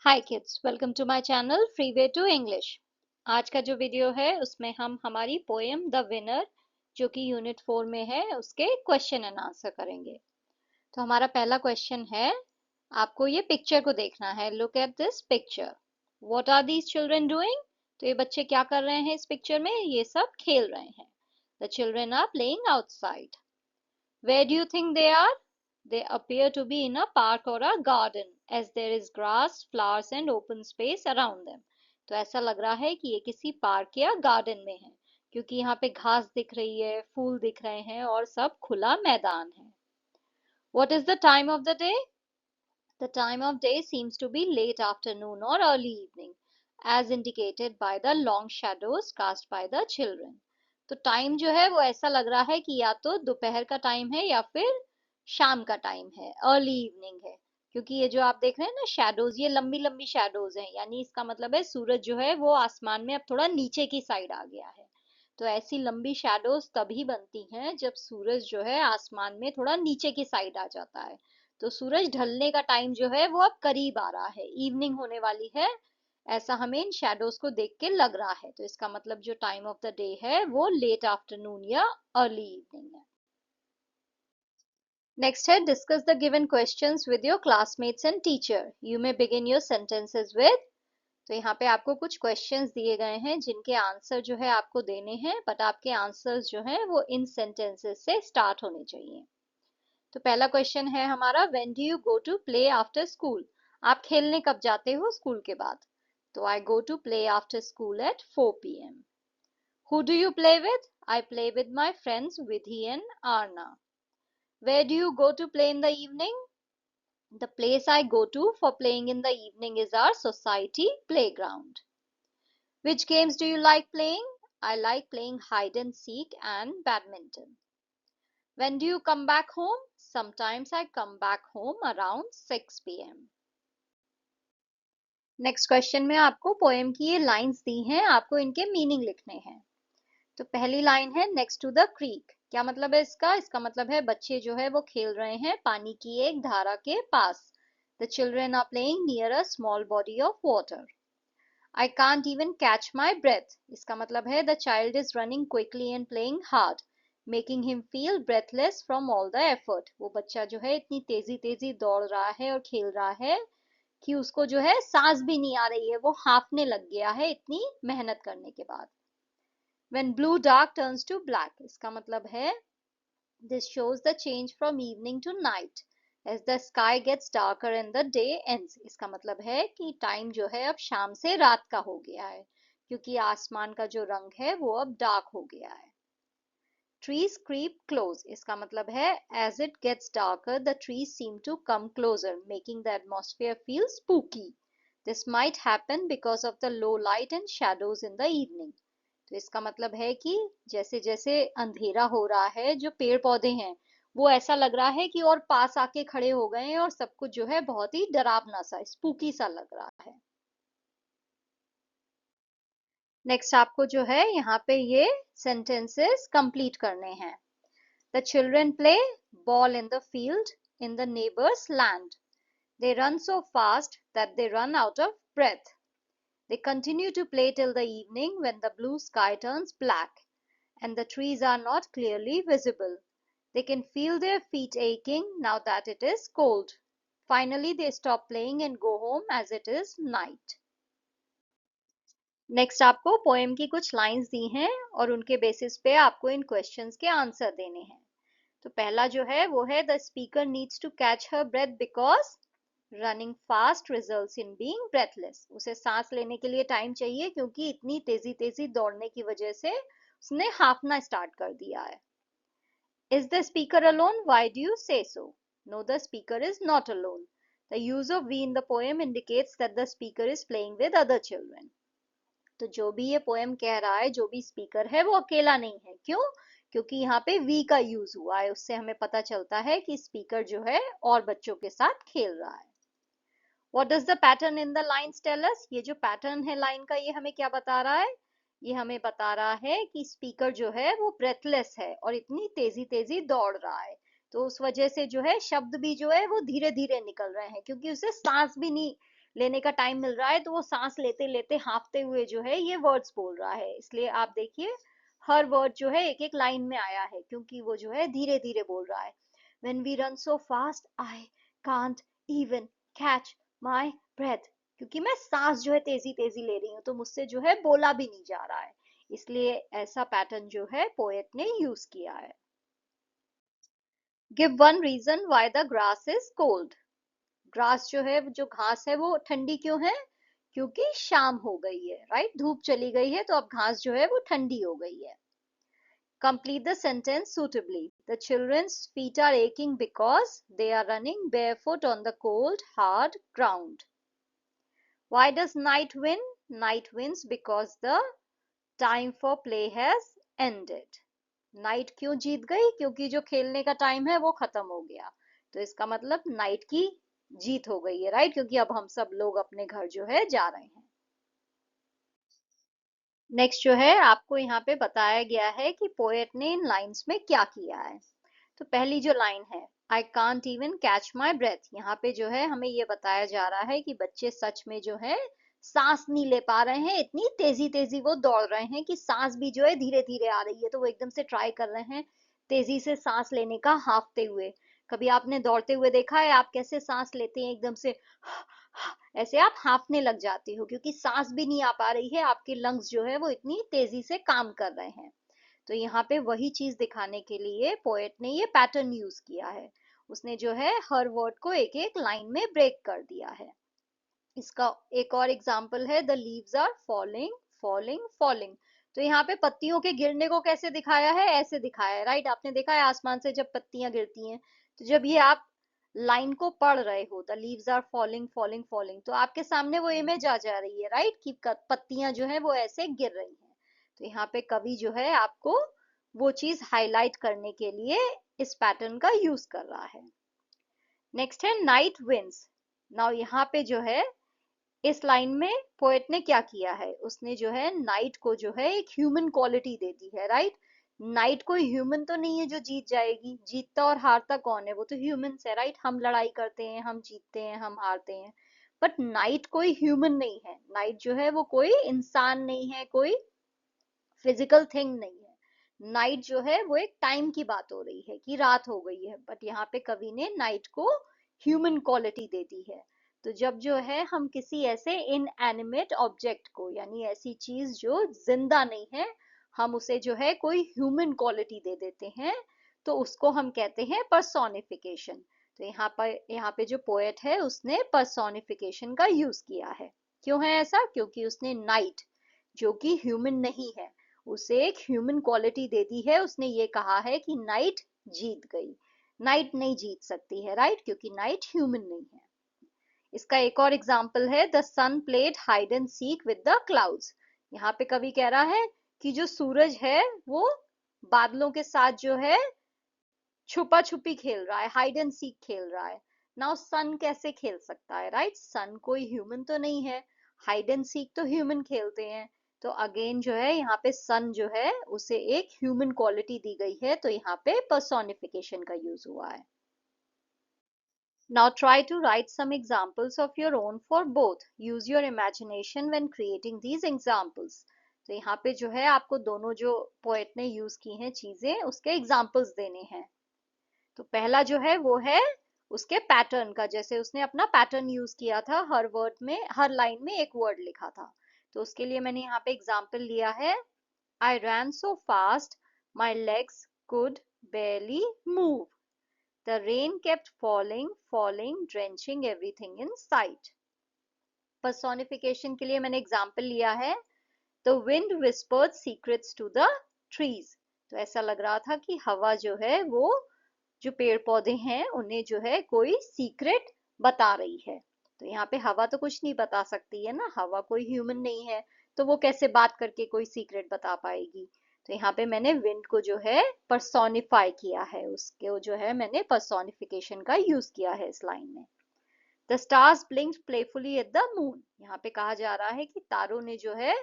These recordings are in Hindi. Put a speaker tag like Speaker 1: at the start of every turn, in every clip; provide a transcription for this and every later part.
Speaker 1: Hi kids, welcome to my channel free way to English. आज का जो वीडियो है उसमें हम हमारी पोएम द विनर जो कि यूनिट 4 में है उसके क्वेश्चन एंड आंसर करेंगे। तो हमारा पहला क्वेश्चन है, आपको ये पिक्चर को देखना है। Look at this picture. What are these children doing? तो ये बच्चे क्या कर रहे हैं इस पिक्चर में? ये सब खेल रहे हैं। The children are playing outside. Where do you think they are? They appear to be in a park or a garden as there is grass, flowers and open space around them. तो ऐसा लग रहा है कि ये किसी पार्क या गार्डन में है क्योंकि यहाँ पे घास दिख रही है, फूल दिख रहे हैं और सब खुला मैदान है। What is the time of the day? The time of day seems to be late afternoon or early evening, as indicated by the long shadows cast by the children. तो टाइम जो है वो ऐसा लग रहा है कि या तो दोपहर का टाइम है या फिर शाम का टाइम है, अर्ली इवनिंग है। क्योंकि ये जो आप देख रहे हैं ना शैडोज, ये लंबी लंबी शैडोज हैं, यानी इसका मतलब है सूरज जो है वो आसमान में अब थोड़ा नीचे की साइड आ गया है। तो ऐसी लंबी शैडोज तभी बनती हैं जब सूरज जो है आसमान में थोड़ा नीचे की साइड आ जाता है। तो सूरज ढलने का टाइम जो है वो अब करीब आ रहा है, इवनिंग होने वाली है, ऐसा हमें इन शैडोज को देख के लग रहा है। तो इसका मतलब जो टाइम ऑफ द डे है वो लेट आफ्टरनून या अर्ली इवनिंग है। नेक्स्ट है, discuss the given questions with your classmates and teacher. You may begin your sentences with. तो यहाँ पे आपको कुछ क्वेश्चंस दिए गए हैं जिनके आंसर जो है आपको देने हैं, बट आपके आंसर्स जो हैं वो इन सेंटेंसेस से स्टार्ट होने चाहिए। तो पहला क्वेश्चन है हमारा, when do you go to play after school? आप खेलने कब जाते हो स्कूल के बाद? तो I go to play after school at 4 p.m. Who do you play with? I play with my friends Vidhi and Arna. Where do you go to play in the evening? The place I go to for playing in the evening is our society playground. Which games do you like playing? I like playing hide and seek and badminton. When do you come back home? Sometimes I come back home around 6 p.m. Next question में आपको पोएम की ये लाइंस दी हैं, आपको इनके मीनिंग लिखने हैं। तो पहली लाइन है, नेक्स्ट टू द क्रीक। क्या मतलब है इसका? इसका मतलब है बच्चे जो है वो खेल रहे हैं पानी की एक धारा के पास। The children are playing near a small body of water. I can't even catch my breath. इसका मतलब है the child is running quickly and playing hard, making him feel breathless from all the effort. वो बच्चा जो है इतनी तेजी तेजी दौड़ रहा है और खेल रहा है कि उसको जो है सांस भी नहीं आ रही है, वो हांफने लग गया है इतनी मेहनत करने के बाद। When blue dark turns to black, इसका मतलब है this shows the change from evening to night as the sky gets darker and the day ends. इसका मतलब है कि टाइम जो है अब शाम से रात का हो गया है क्योंकि आसमान का जो रंग है वो अब डार्क हो गया है। Trees creep close, इसका मतलब है as it gets darker the trees seem to come closer, making the atmosphere feel spooky. This might happen because of the low light and shadows in the evening. तो इसका मतलब है कि जैसे जैसे अंधेरा हो रहा है, जो पेड़ पौधे हैं वो ऐसा लग रहा है कि और पास आके खड़े हो गए हैं और सब कुछ जो है बहुत ही डरावना सा, स्पूकी सा लग रहा है। नेक्स्ट आपको जो है यहाँ पे ये सेंटेंसेस कंप्लीट करने हैं। The children play ball in the field in the neighbours land. They run so fast that they run out of breath. They continue to play till the evening when the blue sky turns black and the trees are not clearly visible. They can feel their feet aching now that it is cold. Finally, they stop playing and go home as it is night. Next आपको पोएम की कुछ लाइंस दी हैं और उनके बेसिस पे आपको इन क्वेश्चंस के आंसर देने हैं। तो पहला जो है वो है, the speaker needs to catch her breath because running fast results in being breathless. उसे सांस लेने के लिए टाइम चाहिए क्योंकि इतनी तेजी तेजी दौड़ने की वजह से उसने हाफना स्टार्ट कर दिया है। Is the speaker alone? Why do you say so? No, the speaker is not alone. The use of we in the poem indicates that the speaker is playing with other children. तो जो भी ये पोएम कह रहा है, जो भी स्पीकर है वो अकेला नहीं है। क्यों? क्योंकि यहाँ पे वी का यूज हुआ है, उससे हमें पता चलता है कि स्पीकर जो है और बच्चों के साथ खेल रहा है। What does the pattern in the lines tell us? ये जो पैटर्न है लाइन का, ये हमें क्या बता रहा है? ये हमें बता रहा है कि स्पीकर जो है वो ब्रेथलेस है और इतनी तेजी तेजी दौड़ रहा है। तो उस वजह से जो है शब्द भी जो है वो धीरे धीरे निकल रहे हैं क्योंकि उसे सांस भी नहीं लेने का टाइम मिल रहा है तो वो सांस लेते लेते हांफते हुए जो है ये वर्ड्स बोल रहा है। इसलिए आप देखिए हर वर्ड जो है एक एक लाइन में आया है क्योंकि वो जो है धीरे धीरे बोल रहा है। When we run so fast, I can't even catch my breath. क्योंकि मैं सांस जो है तेजी तेजी ले रही हूँ तो मुझसे जो है बोला भी नहीं जा रहा है, इसलिए ऐसा पैटर्न जो है पोएट ने यूज किया है। Give one reason why the grass is cold. Grass जो है, जो घास है वो ठंडी क्यों है? क्योंकि शाम हो गई है, राइट, धूप चली गई है तो अब घास जो है वो ठंडी हो गई है। Complete the sentence suitably. The children's feet are aching because they are running barefoot on the cold, hard ground. Why does night win? Night wins because the time for play has ended. Night क्यों जीत गई? क्योंकि जो खेलने का टाइम है वो खत्म हो गया। तो इसका मतलब नाइट की जीत हो गई है, राइट, क्योंकि अब हम सब लोग अपने घर जो है जा रहे हैं। नेक्स्ट जो है आपको यहाँ पे बताया गया है कि पोएट ने इन लाइंस में क्या किया है। तो पहली जो लाइन है, I can't even catch my breath, यहाँ पे जो है हमें ये बताया जा रहा है कि बच्चे सच में जो है सांस नहीं ले पा रहे हैं, इतनी तेजी तेजी वो दौड़ रहे हैं कि सांस भी जो है धीरे धीरे आ रही है, तो वो एकदम से ट्राई कर रहे हैं तेजी से सांस लेने का हांफते हुए। कभी आपने दौड़ते हुए देखा है आप कैसे सांस लेते हैं एकदम से ऐसे आप हांफने लग जाते हो क्योंकि सांस भी नहीं आ पा रही है, आपके लंग्स जो है वो इतनी तेजी से काम कर रहे हैं। तो यहाँ पे वही चीज दिखाने के लिए पोएट ने ये पैटर्न यूज किया है। उसने जो है हर वर्ड को एक एक लाइन में ब्रेक कर दिया है। इसका एक और एग्जाम्पल है, the leaves are falling falling falling. तो यहाँ पे पत्तियों के गिरने को कैसे दिखाया है? ऐसे दिखाया है, राइट। आपने देखा है आसमान से जब पत्तियां गिरती हैं, तो जब ये आप लाइन को पढ़ रहे हो, the leaves are falling falling falling, तो आपके सामने वो इमेज आ जा रही है, राइट, कि पत्तियां जो है वो ऐसे गिर रही हैं। तो यहाँ पे कवि जो है आपको वो चीज हाईलाइट करने के लिए इस पैटर्न का यूज कर रहा है। नेक्स्ट है नाइट विंस। नाउ यहाँ पे जो है इस लाइन में पोएट ने क्या किया है, उसने जो है नाइट को जो है एक ह्यूमन क्वालिटी दे दी है, राइट। नाइट कोई ह्यूमन तो नहीं है जो जीत जाएगी, जीतता और हारता कौन है? वो तो ह्यूमंस है, राइट। हम लड़ाई करते हैं, हम जीतते हैं, हम हारते हैं, बट नाइट कोई ह्यूमन नहीं है। नाइट जो है वो कोई इंसान नहीं है, कोई फिजिकल थिंग नहीं है। नाइट जो है वो एक टाइम की बात हो रही है कि रात हो गई है, बट यहाँ पे कवि ने नाइट को ह्यूमन क्वालिटी दे दी है। तो जब जो है हम किसी ऐसे इनएनिमेट ऑब्जेक्ट को, यानी ऐसी चीज जो जिंदा नहीं है, हम उसे जो है कोई ह्यूमन क्वालिटी दे देते हैं, तो उसको हम कहते हैं पर्सोनिफिकेशन। तो यहाँ पे जो पोएट है उसने पर्सोनिफिकेशन का यूज किया है। क्यों है ऐसा? क्योंकि उसने नाइट, जो कि ह्यूमन नहीं है, उसे एक ह्यूमन क्वालिटी दे दी है। उसने ये कहा है कि नाइट जीत गई। नाइट नहीं जीत सकती है, राइट, क्योंकि नाइट ह्यूमन नहीं है। इसका एक और एग्जाम्पल है, the sun played hide and seek with the clouds. यहाँ पे कवि कह रहा है कि जो सूरज है वो बादलों के साथ जो है छुपा छुपी खेल रहा है, हाइड एंड सीक खेल रहा है। नाउ सन कैसे खेल सकता है, राइट? सन कोई ह्यूमन तो नहीं है, हाइड एंड सीक तो ह्यूमन खेलते हैं। तो अगेन जो है यहाँ पे सन जो है उसे एक ह्यूमन क्वालिटी दी गई है, तो यहाँ पे पर्सोनिफिकेशन का यूज हुआ है। Now try to write some examples of your own for both. Use your imagination when creating these examples. तो यहाँ पे जो है आपको दोनों जो पोएट ने यूज की हैं चीजें, उसके एग्जाम्पल्स देने हैं। तो पहला जो है वो है उसके पैटर्न का, जैसे उसने अपना पैटर्न यूज किया था, हर वर्ड में, हर लाइन में एक वर्ड लिखा था। तो उसके लिए मैंने यहाँ पे एग्जाम्पल लिया है, I ran so fast my legs could barely move. The rain kept falling, falling, drenching everything in sight. Personification के लिए मैंने एग्जाम्पल लिया है, The wind whispered secrets to the trees. तो ऐसा लग रहा था कि हवा जो है वो जो पेड़ पौधे हैं उन्हें जो है कोई सीक्रेट बता रही है। तो यहाँ पे हवा तो कुछ नहीं बता सकती है ना, हवा कोई ह्यूमन नहीं है, तो वो कैसे बात करके कोई सीक्रेट बता पाएगी। तो यहाँ पे मैंने विंड को जो है पर्सोनिफाई किया है, उसके जो है मैंने पर्सोनिफिकेशन का यूज किया है इस लाइन में। The stars ब्लिंक्ड playfully at the moon. यहाँ पे कहा जा रहा है कि तारों ने जो है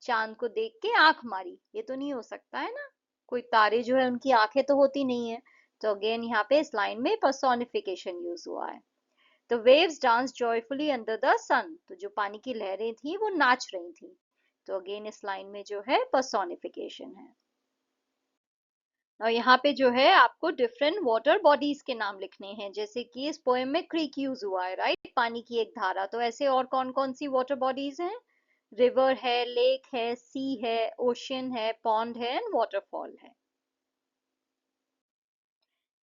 Speaker 1: चांद को देख के आंख मारी। ये तो नहीं हो सकता है ना, कोई तारे जो है उनकी आंखें तो होती नहीं है। तो अगेन यहाँ पे इस लाइन में पर्सोनिफिकेशन यूज हुआ है। The waves danced joyfully under the sun. तो जो पानी की लहरें थी वो नाच रही थी. तो अगेन इस लाइन में जो है पर्सोनिफिकेशन है. और यहाँ पे जो है आपको डिफरेंट वाटर बॉडीज के नाम लिखने हैं. जैसे कि इस पोएम में क्रीक यूज हुआ है, राइट, पानी की एक धारा. तो ऐसे और कौन कौन सी वाटर बॉडीज हैं? रिवर है, लेक है, सी है, ओशियन है, पॉन्ड है एंड वाटरफॉल है.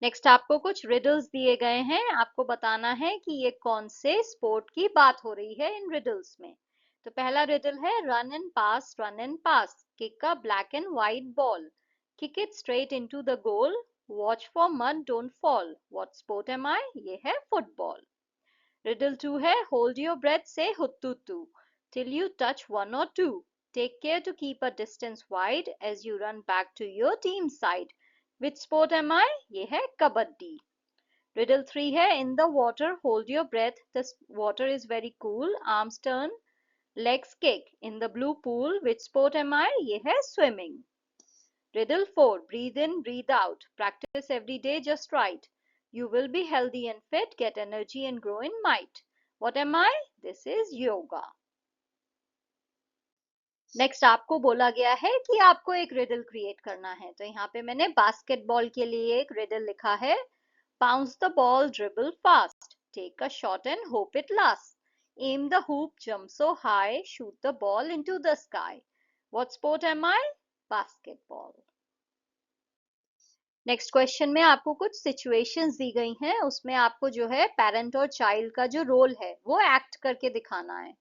Speaker 1: नेक्स्ट आपको कुछ रिडल्स दिए गए हैं. आपको बताना है कि ये कौन से स्पोर्ट की बात हो रही है इन रिडल्स में. तो पहला रिडल है run and pass, run and pass, kick a black and white ball, kick it straight into the goal, watch for mud don't fall, what sport am I? ये है फुटबॉल. रिडल 2 है होल्ड योर ब्रेथ से हुत्तुतू till you touch one or two. Take care to keep a distance wide as you run back to your team side. Which sport am I? ये है कबड्डी. Riddle 3 है in the water hold your breath. The water is very cool. Arms turn, legs kick. In the blue pool, which sport am I? ये है swimming. Riddle 4 breathe in, breathe out. Practice every day just right. You will be healthy and fit, get energy and grow in might. What am I? This is yoga. Next आपको बोला गया है कि आपको एक रिडल क्रिएट करना है. तो यहाँ पे मैंने बास्केटबॉल के लिए एक रिडल लिखा है. Bounce the ball, dribble fast, take a shot and hope it last, aim the hoop, jump so high, shoot the ball into the sky. What sport am I? Basketball. Next question में आपको कुछ सिचुएशंस दी गई हैं. उसमें आपको जो है पेरेंट और चाइल्ड का जो रोल है वो एक्ट करके दिखाना है.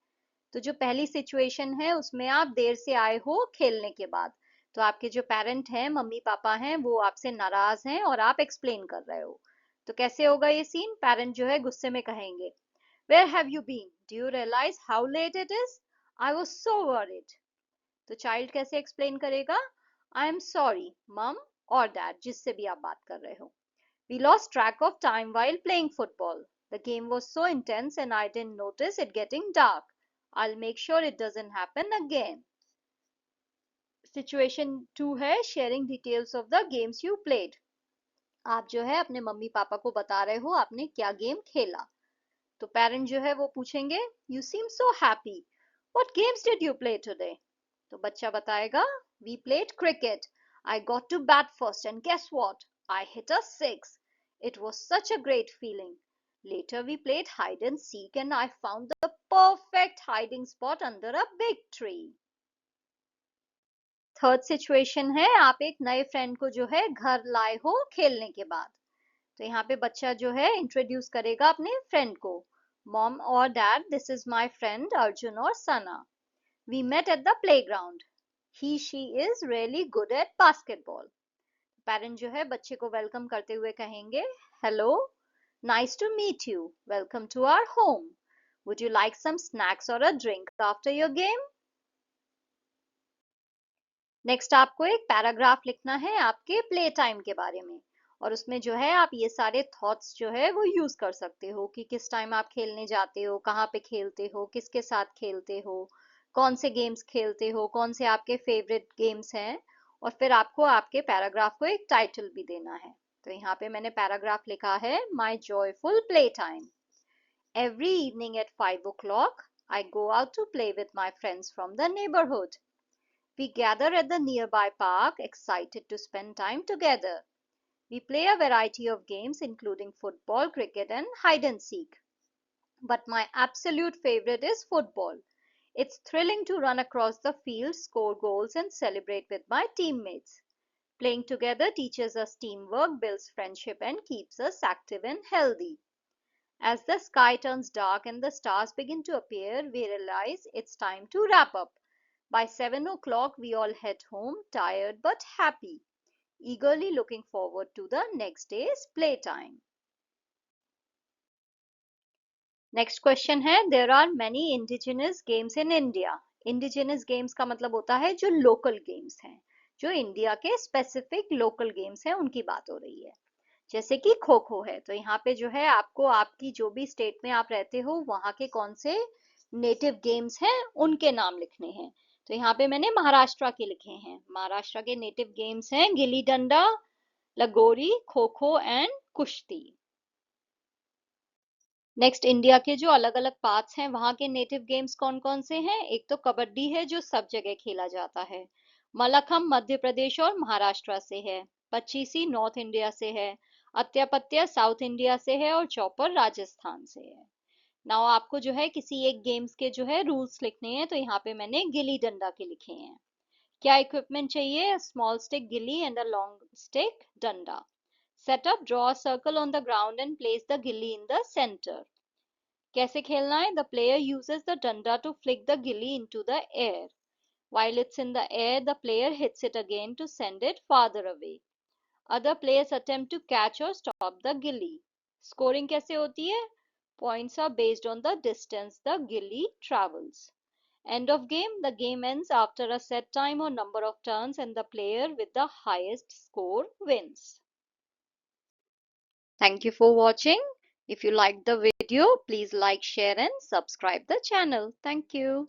Speaker 1: तो जो पहली सिचुएशन है उसमें आप देर से आए हो खेलने के बाद. तो आपके जो पेरेंट हैं, मम्मी पापा हैं, वो आपसे नाराज हैं और आप एक्सप्लेन कर रहे हो. तो कैसे होगा ये सीन? पेरेंट जो है गुस्से में कहेंगे, where have you been, do you realise how late it is, I was so worried. तो चाइल्ड कैसे एक्सप्लेन करेगा? आई एम सॉरी मम और डैड, जिससे भी आप बात कर रहे हो. We lost track of time while playing football. The game was so intense and I didn't notice it getting dark. I'll make sure it doesn't happen again. Situation 2 है sharing details of the games you played. आप जो है अपने मम्मी पापा को बता रहे हो आपने क्या गेम खेला. तो पेरेंट जो है वो पूछेंगे, You seem so happy. What games did you play today? तो बच्चा बताएगा, We played cricket. I got to bat first and guess what? I hit a six. It was such a great feeling. Later we played hide and seek and I found the perfect hiding spot under a big tree. Third situation है आप एक नए फ्रेंड को जो है घर लाए हो खेलने के बाद. तो यहाँ पे बच्चा जो है इंट्रोड्यूस करेगा अपने फ्रेंड को. मॉम और dad, this is my friend Arjun और Sana. We met at the playground. He she is really good at basketball. Parent जो है बच्चे को वेलकम करते हुए कहेंगे, hello, nice to meet you, welcome to our home, would you like some snacks और a drink after your game. Next आपको एक पैराग्राफ लिखना है आपके प्ले टाइम के बारे में. और उसमें जो है आप ये सारे थॉट्स जो है वो यूज कर सकते हो कि किस टाइम आप खेलने जाते हो, कहाँ पे खेलते हो, किसके साथ खेलते हो, कौन से गेम्स खेलते हो, कौन से आपके फेवरेट गेम्स हैं. और फिर आपको आपके पैराग्राफ को एक टाइटल भी देना है. तो यहाँ पे मैंने पैराग्राफ लिखा है, my joyful play time. Every evening at 5 o'clock I go out to play with my friends from the neighborhood. We gather at the nearby park, excited to spend time together. We play a variety of games including football, cricket and hide and seek. But my absolute favorite is football. It's thrilling to run across the field, score goals and celebrate with my teammates. Playing together teaches us teamwork, builds friendship and keeps us active and healthy. As the sky turns dark and the stars begin to appear, we realize it's time to wrap up. By 7 o'clock, we all head home, tired but happy, eagerly looking forward to the next day's playtime. Next question है, there are many indigenous games in India. Indigenous games का मतलब होता है जो local games हैं, जो इंडिया के specific local games हैं उनकी बात हो रही है. जैसे कि खो खो है. तो यहाँ पे जो है आपको आपकी जो भी स्टेट में आप रहते हो वहां के कौन से नेटिव गेम्स हैं उनके नाम लिखने हैं. तो यहाँ पे मैंने महाराष्ट्र के लिखे हैं. महाराष्ट्र के नेटिव गेम्स हैं गिल्ली डंडा, लगोरी, खो खो एंड कुश्ती. नेक्स्ट, इंडिया के जो अलग अलग पार्ट्स हैं वहाँ के नेटिव गेम्स कौन कौन से हैं? एक तो कबड्डी है जो सब जगह खेला जाता है। मलखम मध्य प्रदेश और महाराष्ट्र से है। पचीसी नॉर्थ इंडिया से है। अत्यापत्या साउथ इंडिया से है और चौपर राजस्थान से है। नाउ आपको जो है किसी एक गेम्स के जो है रूल्स लिखने हैं, तो यहाँ पे मैंने गिल्ली डंडा के लिखे हैं। क्या इक्विपमेंट चाहिए? स्मॉल स्टिक गिल्ली एंड अ लॉन्ग स्टिक डंडा। Set up, draw a circle on the ground and place the गिल्ली इन द सेंटर। कैसे खेलना है? द प्लेयर यूजेस द डंडा टू फ्लिक द गिल्ली into the air. While it's in the air, the player hits it again to send it farther away. Other players attempt to catch or stop the gilly. Scoring कैसे होती है? Points are based on the distance the gilly travels. End of game. The game ends after a set time or number of turns and the player with the highest score wins. Thank you for watching. If you liked the video, please like, share and subscribe the channel. Thank you.